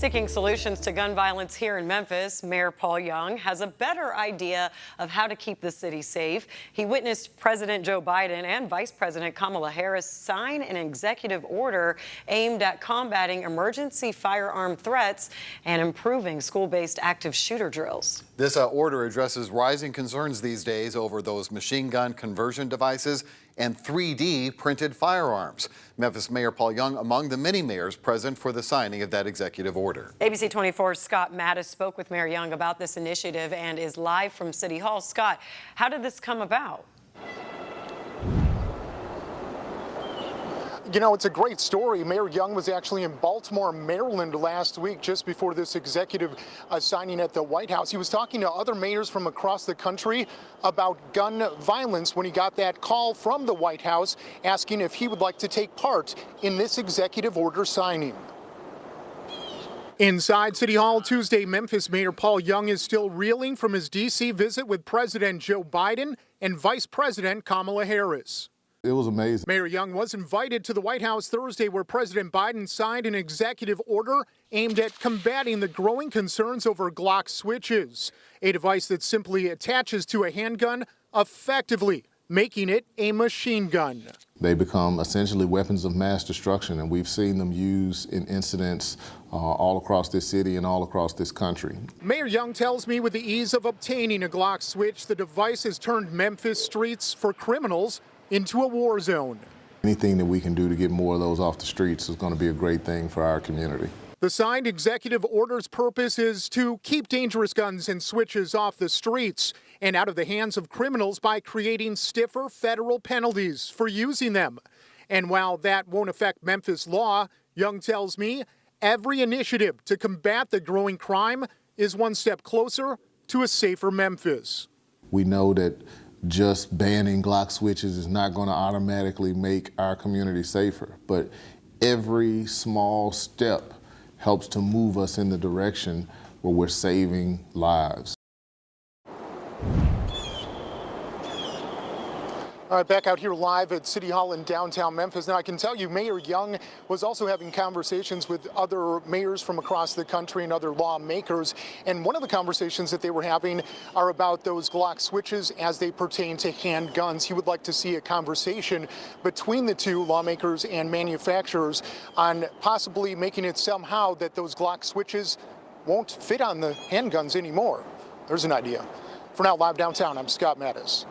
Seeking solutions to gun violence here in Memphis, Mayor Paul Young has a better idea of how to keep the city safe. He witnessed President Joe Biden and Vice President Kamala Harris sign an executive order aimed at combating emergency firearm threats and improving school-based active shooter drills. This order addresses rising concerns these days over those machine gun conversion devices and 3D printed firearms. Memphis Mayor Paul Young among the many mayors present for the signing of that executive order. ABC 24's Scott Mattis spoke with Mayor Young about this initiative and is live from City Hall. Scott, how did this come about? You know, it's a great story. Mayor Young was actually in Baltimore, Maryland last week, just before this executive signing at the White House. He was talking to other mayors from across the country about gun violence when he got that call from the White House asking if he would like to take part in this executive order signing. Inside City Hall Tuesday, Memphis Mayor Paul Young is still reeling from his D.C. visit with President Joe Biden and Vice President Kamala Harris. It was amazing. Mayor Young was invited to the White House Thursday where President Biden signed an executive order aimed at combating the growing concerns over Glock switches, a device that simply attaches to a handgun, effectively making it a machine gun. They become essentially weapons of mass destruction, and we've seen them used in incidents all across this city and all across this country. Mayor Young tells me with the ease of obtaining a Glock switch, the device has turned Memphis streets for criminals into a war zone. Anything that we can do to get more of those off the streets is going to be a great thing for our community. The signed executive order's purpose is to keep dangerous guns and switches off the streets and out of the hands of criminals by creating stiffer federal penalties for using them. And while that won't affect Memphis law, Young tells me every initiative to combat the growing crime is one step closer to a safer Memphis. We know that just banning Glock switches is not going to automatically make our community safer, but every small step helps to move us in the direction where we're saving lives. All right, back out here live at City Hall in downtown Memphis. Now, I can tell you Mayor Young was also having conversations with other mayors from across the country and other lawmakers. And one of the conversations that they were having are about those Glock switches as they pertain to handguns. He would like to see a conversation between the two, lawmakers and manufacturers, on possibly making it somehow that those Glock switches won't fit on the handguns anymore. There's an idea. For now, live downtown, I'm Scott Mattis.